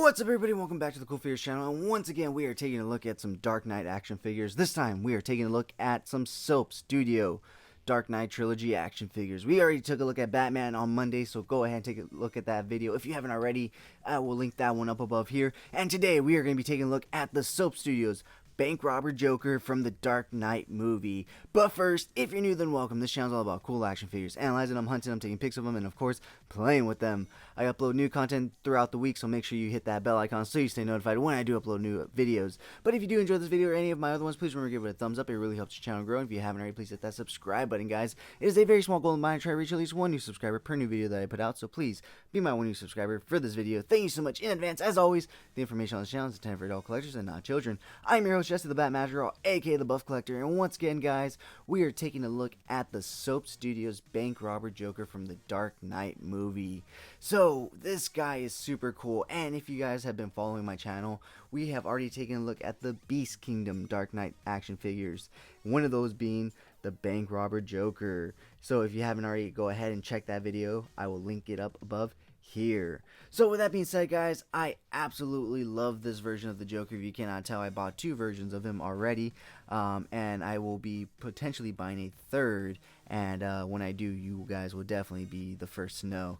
What's up, everybody? Welcome back to the CoolFigurez channel, and once again we are taking a look at some Dark Knight action figures. This time we are taking a look at some SoapStudios Dark Knight Trilogy action figures. We already took a look at Batman on Monday, so go ahead and take a look at that video. If you haven't already, I will link that one up above here. And today we are going to be taking a look at the SoapStudios Bank Robber Joker from the Dark Knight movie. But first, if you're new, then welcome. This channel is all about cool action figures, analyzing them, hunting them, taking pics of them, and of course, playing with them. I upload new content throughout the week, so make sure you hit that bell icon so you stay notified when I do upload new videos. But if you do enjoy this video or any of my other ones, please remember to give it a thumbs up. It really helps your channel grow. And if you haven't already, please hit that subscribe button, guys. It is a very small goal of mine to try to reach at least one new subscriber per new video that I put out, so please be my one new subscriber for this video. Thank you so much in advance. As always, the information on this channel is intended for adult collectors and not children. I'm your host, Jesse the Batman, aka the Buff Collector, and once again, guys, we are taking a look at the SoapStudios Bank Robber Joker from the Dark Knight movie. So this guy is super cool, and if you guys have been following my channel, we have already taken a look at the Beast Kingdom Dark Knight action figures, one of those being the Bank Robber Joker. So if you haven't already, go ahead and check that video. I will link it up above here. So with that being said, guys, I absolutely love this version of the Joker. If you cannot tell, I bought two versions of him already, and I will be potentially buying a third, and when I do, you guys will definitely be the first to know.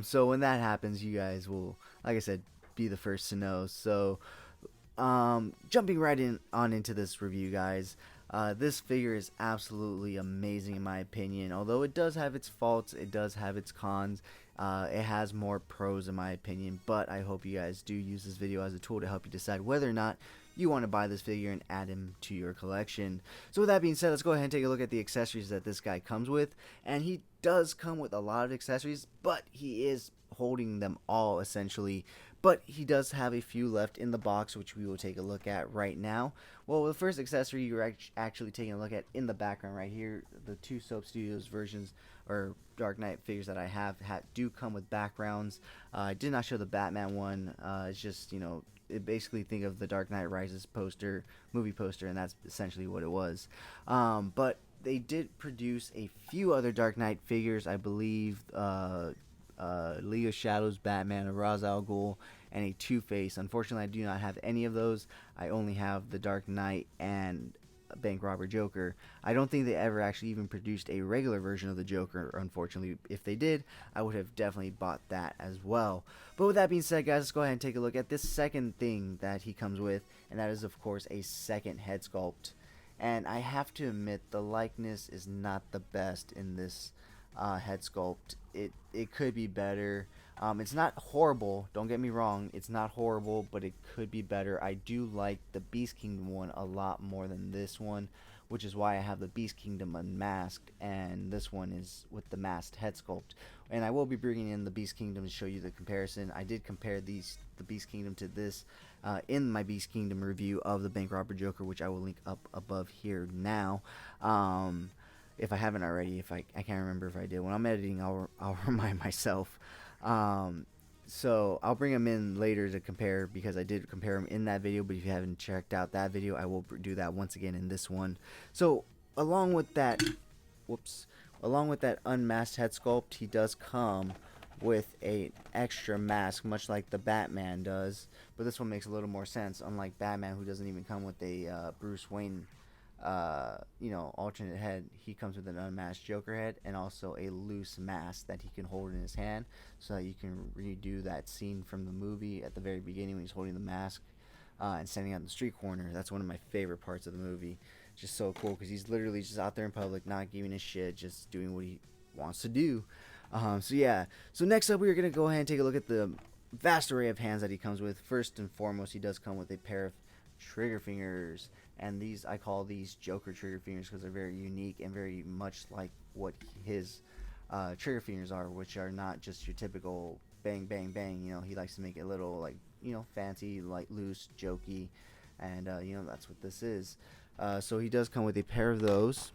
So when that happens, you guys will, like I said, be the first to know. So jumping right into this review, guys. This figure is absolutely amazing in my opinion. Although it does have its faults, it does have its cons. It has more pros in my opinion, but I hope you guys do use this video as a tool to help you decide whether or not you want to buy this figure and add him to your collection. So with that being said, let's go ahead and take a look at the accessories that this guy comes with. And he does come with a lot of accessories, but he is holding them all essentially. But he does have a few left in the box, which we will take a look at right now. Well, the first accessory you're actually taking a look at in the background right here, the two SoapStudios versions or Dark Knight figures that I have do come with backgrounds. I did not show the Batman one. It's just, you know, basically think of the Dark Knight Rises poster, movie poster, and that's essentially what it was. But they did produce a few other Dark Knight figures, I believe. League of Shadows Batman, a Ra's al Ghul, and a Two-Face. Unfortunately, I do not have any of those. I only have the Dark Knight and Bank Robber Joker. I don't think they ever actually even produced a regular version of the Joker, unfortunately. If they did, I would have definitely bought that as well. But with that being said, guys, let's go ahead and take a look at this second thing that he comes with, and that is, of course, a second head sculpt. And I have to admit, the likeness is not the best in this head sculpt. It could be better. It's not horrible, don't get me wrong, it's not horrible, but it could be better. I do like the Beast Kingdom one a lot more than this one, which is why I have the Beast Kingdom unmasked, and this one is with the masked head sculpt. And I will be bringing in the Beast Kingdom to show you the comparison. I did compare the Beast Kingdom to this in my Beast Kingdom review of the Bank Robber Joker, which I will link up above here now. If I haven't already, I can't remember if I did. When I'm editing, I'll remind myself. So I'll bring them in later to compare, because I did compare them in that video. But if you haven't checked out that video, I will do that once again in this one. So along with that, unmasked head sculpt, he does come with an extra mask, much like the Batman does. But this one makes a little more sense, unlike Batman, who doesn't even come with a Bruce Wayne alternate head. He comes with an unmasked Joker head and also a loose mask that he can hold in his hand, so that you can redo that scene from the movie at the very beginning when he's holding the mask and standing out in the street corner. That's one of my favorite parts of the movie. It's just so cool, because he's literally just out there in public, not giving a shit, just doing what he wants to do. So yeah, so next up we're gonna go ahead and take a look at the vast array of hands that he comes with. First and foremost, he does come with a pair of trigger fingers, and these, I call these Joker trigger fingers because they're very unique and very much like what his trigger fingers are, which are not just your typical bang bang bang. You know, he likes to make it a little, like, you know, fancy, like loose, jokey, and you know, that's what this is. So he does come with a pair of those,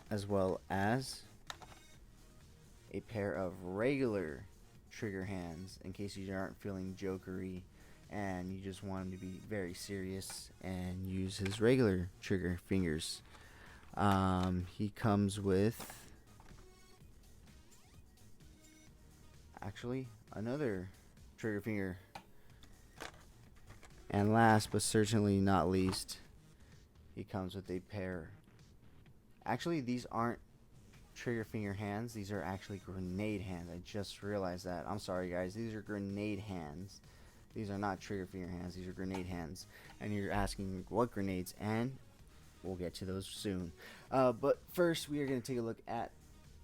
as well as a pair of regular trigger hands in case you aren't feeling jokery and you just want him to be very serious and use his regular trigger fingers. He comes with actually another trigger finger. And last but certainly not least, he comes with a pair. Actually, these aren't trigger finger hands. These are actually grenade hands. I just realized that. I'm sorry, guys. These are grenade hands. These are not trigger finger hands. These are grenade hands. And you're asking what grenades, and we'll get to those soon. But first, we are going to take a look at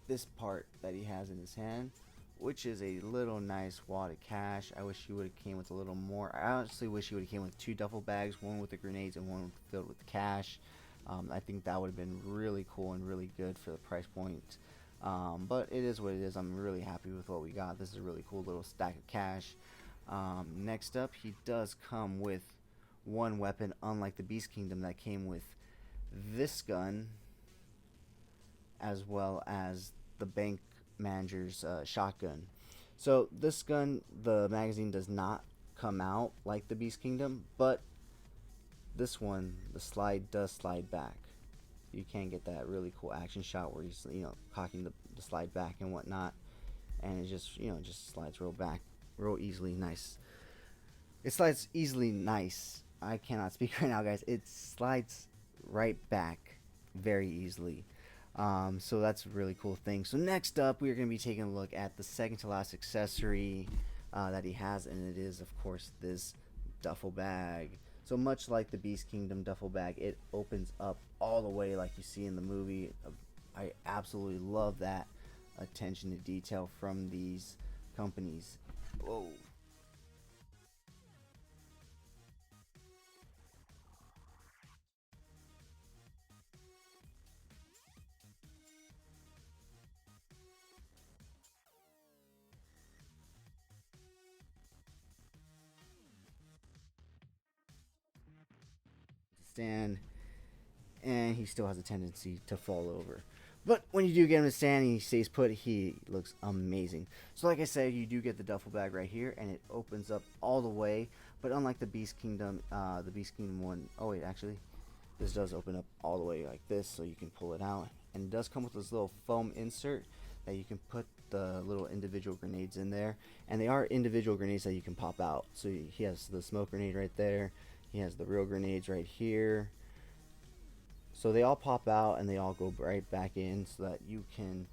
this part that he has in his hand, which is a little nice wad of cash. I wish he would have came with a little more. I honestly wish he would have came with 2 duffel bags, one with the grenades and one filled with cash. I think that would have been really cool and really good for the price point. But it is what it is. I'm really happy with what we got. This is a really cool little stack of cash. Next up, he does come with one weapon, unlike the Beast Kingdom that came with this gun, as well as the bank manager's shotgun. So this gun, the magazine does not come out like the Beast Kingdom, but this one, the slide does slide back. You can get that really cool action shot where he's, cocking the slide back and whatnot, and it just, just slides real back, real easily. Nice. It slides easily. Nice. I cannot speak right now, guys. It slides right back very easily. So that's a really cool thing. So next up, we are going to be taking a look at the second to last accessory that he has, and it is, of course, this duffel bag. So much like the Beast Kingdom duffel bag, it opens up all the way like you see in the movie. I absolutely love that attention to detail from these companies. Whoa. Stand, and he still has a tendency to fall over. But when you do get him to stand and he stays put, he looks amazing. So like I said, you do get the duffel bag right here, and it opens up all the way. But unlike the Beast Kingdom one, oh wait, actually, this does open up all the way like this, so you can pull it out. And it does come with this little foam insert that you can put the little individual grenades in there. And they are individual grenades that you can pop out. So he has the smoke grenade right there. He has the real grenades right here. So they all pop out and they all go right back in so that you can,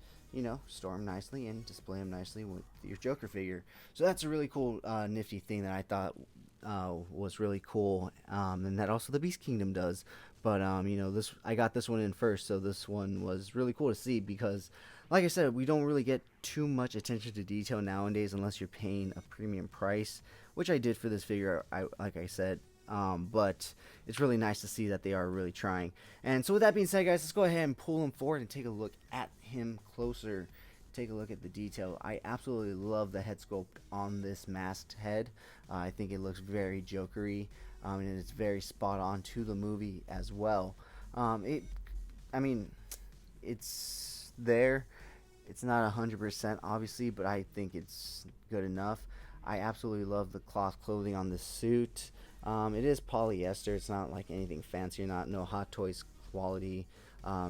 store them nicely and display them nicely with your Joker figure. So that's a really cool, nifty thing that I thought was really cool, and that also the Beast Kingdom does. But this, I got this one in first, so this one was really cool to see because, like I said, we don't really get too much attention to detail nowadays unless you're paying a premium price, which I did for this figure. Like I said. But it's really nice to see that they are really trying. And so with that being said, guys, let's go ahead and pull him forward and take a look at him closer. Take a look at the detail. I absolutely love the head sculpt on this masked head. I think it looks very Jokery, and it's very spot on to the movie as well. It's there. It's not 100% obviously, but I think it's good enough. I absolutely love the cloth clothing on this suit. It is polyester. It's not like anything fancy or no Hot Toys quality.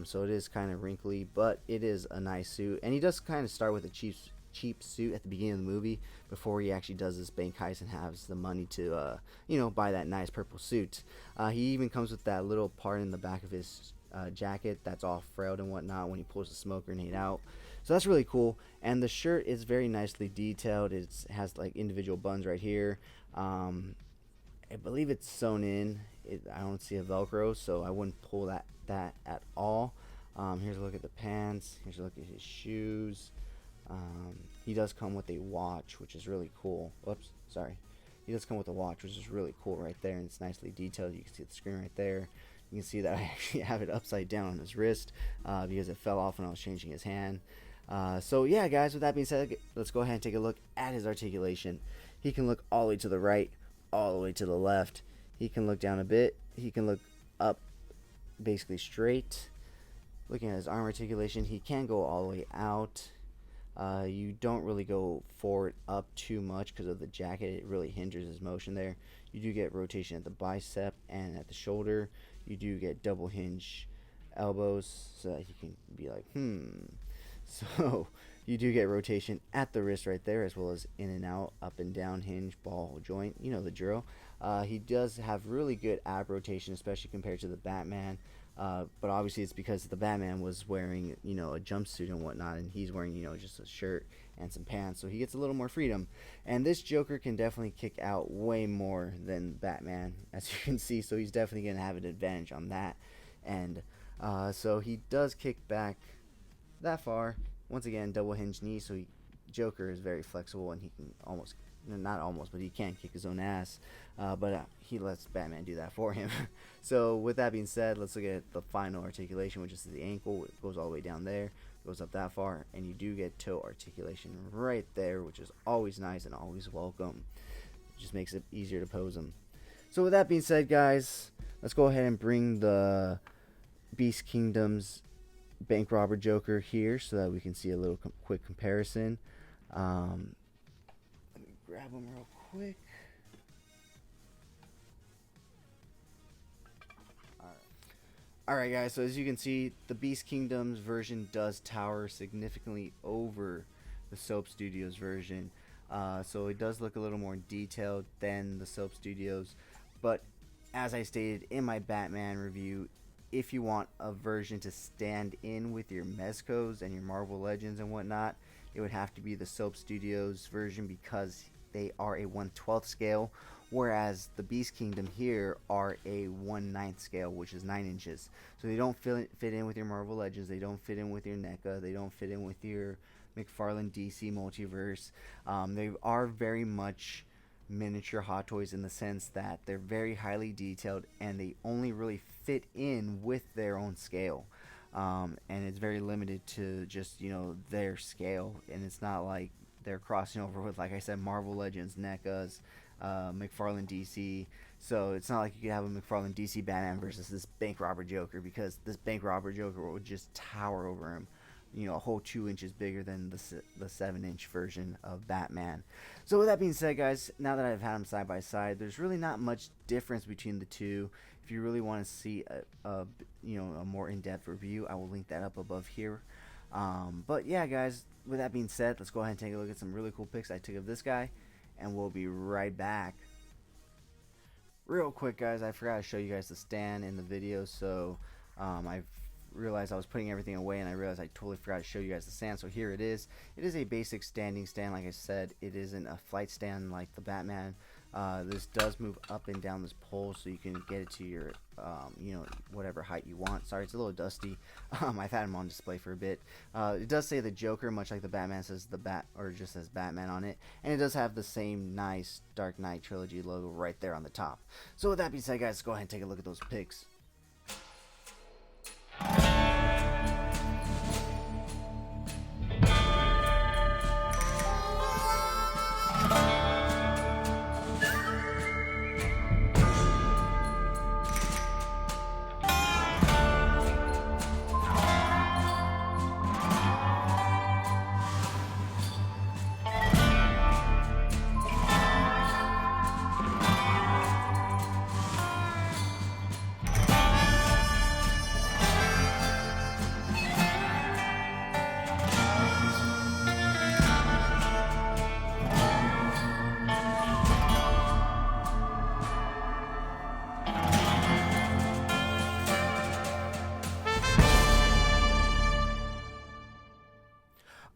So it is kind of wrinkly, but it is a nice suit. And he does kind of start with a cheap suit at the beginning of the movie before he actually does this bank heist and has the money to, buy that nice purple suit. He even comes with that little part in the back of his jacket that's all frayed and whatnot when he pulls the smoke grenade out. So that's really cool. And the shirt is very nicely detailed. It has like individual buttons right here. I believe it's sewn in. I don't see a Velcro, so I wouldn't pull that at all. Here's a look at the pants. Here's a look at his shoes. He does come with a watch, which is really cool. Whoops, sorry. He does come with a watch, which is really cool right there, and it's nicely detailed. You can see the screen right there. You can see that I actually have it upside down on his wrist because it fell off when I was changing his hand. So yeah, guys, with that being said, let's go ahead and take a look at his articulation. He can look all the way to the right, all the way to the left. He can look down a bit. He can look up basically straight. Looking at his arm articulation, he can go all the way out. You don't really go forward up too much because of the jacket. It really hinders his motion there. You do get rotation at the bicep and at the shoulder. You do get double hinge elbows so that he can be like, So You do get rotation at the wrist right there, as well as in and out, up and down, hinge, ball, joint. You know the drill. He does have really good ab rotation, especially compared to the Batman. But obviously it's because the Batman was wearing, a jumpsuit and whatnot, and he's wearing, just a shirt and some pants, so he gets a little more freedom. And this Joker can definitely kick out way more than Batman, as you can see, so he's definitely going to have an advantage on that. And so he does kick back that far. Once again, double hinge knee, so Joker is very flexible, and he can not almost, but he can kick his own ass. But he lets Batman do that for him. So with that being said, let's look at the final articulation, which is the ankle. It goes all the way down there, goes up that far, and you do get toe articulation right there, which is always nice and always welcome. It just makes it easier to pose them. So with that being said, guys, let's go ahead and bring the Beast Kingdom's bank robber Joker here so that we can see a little quick comparison. Let me grab him real quick. Alright guys, so as you can see, the Beast Kingdom's version does tower significantly over the SoapStudios version. So it does look a little more detailed than the SoapStudios. But as I stated in my Batman review, if you want a version to stand in with your Mezcos and your Marvel Legends and whatnot, it would have to be the SoapStudios version, because they are a 1/12 scale, whereas the Beast Kingdom here are a 1/9 scale, which is 9 inches. So they don't fit in with your Marvel Legends, they don't fit in with your NECA, they don't fit in with your McFarlane DC multiverse. They are very much miniature Hot Toys in the sense that they're very highly detailed, and they only really fit in with their own scale. And it's very limited to just, their scale, and it's not like they're crossing over with, like I said, Marvel Legends, NECAs, McFarlane DC. So it's not like you could have a McFarlane DC Batman versus this bank robber Joker, because this bank robber Joker would just tower over him, a whole 2 inches bigger than the 7-inch version of Batman. So with that being said, guys, now that I've had them side by side, there's really not much difference between the two. If you really want to see a more in-depth review, I will link that up above here. But yeah, guys, with that being said, let's go ahead and take a look at some really cool pics I took of this guy, and we'll be right back. Real quick, guys, I forgot to show you guys the stand in the video, so I realized I was putting everything away, and I realized I totally forgot to show you guys the stand. So here it is. It is a basic standing stand. Like I said, it isn't a flight stand like the Batman. This does move up and down this pole, so you can get it to your whatever height you want. Sorry, it's a little dusty. I've had him on display for a bit. It does say the Joker, much like the Batman says the just says Batman on it, and it does have the same nice Dark Knight Trilogy logo right there on the top. So with that being said, guys, let's go ahead and take a look at those pics.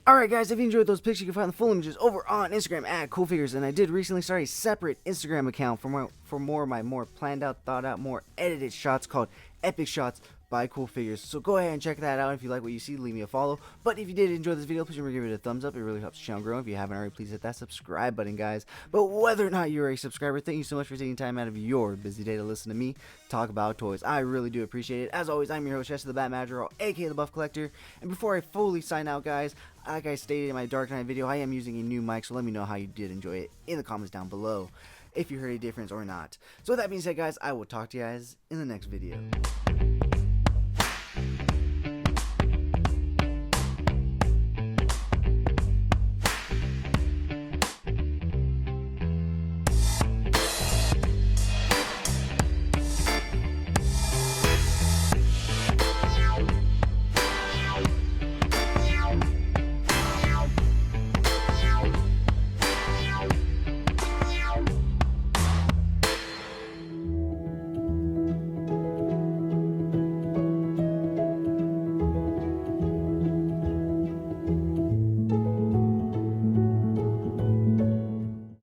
Alright guys, if you enjoyed those pics, you can find the full images over on Instagram at CoolFigurez, and I did recently start a separate Instagram account for more of my more planned out, thought out, more edited shots called Epic Shots by CoolFigurez. So go ahead and check that out. If you like what you see, leave me a follow. But if you did enjoy this video, please remember to give it a thumbs up. It really helps the channel grow. If you haven't already, please hit that subscribe button, guys. But whether or not you're a subscriber, thank you so much for taking time out of your busy day to listen to me talk about toys. I really do appreciate it. As always, I'm your host, Chester the Bat Madrigal, aka the Buff Collector. And before I fully sign out, guys, like I stated in my Dark Knight video, I am using a new mic, so let me know how you did enjoy it in the comments down below, if you heard a difference or not. So with that being said, guys, I will talk to you guys in the next video.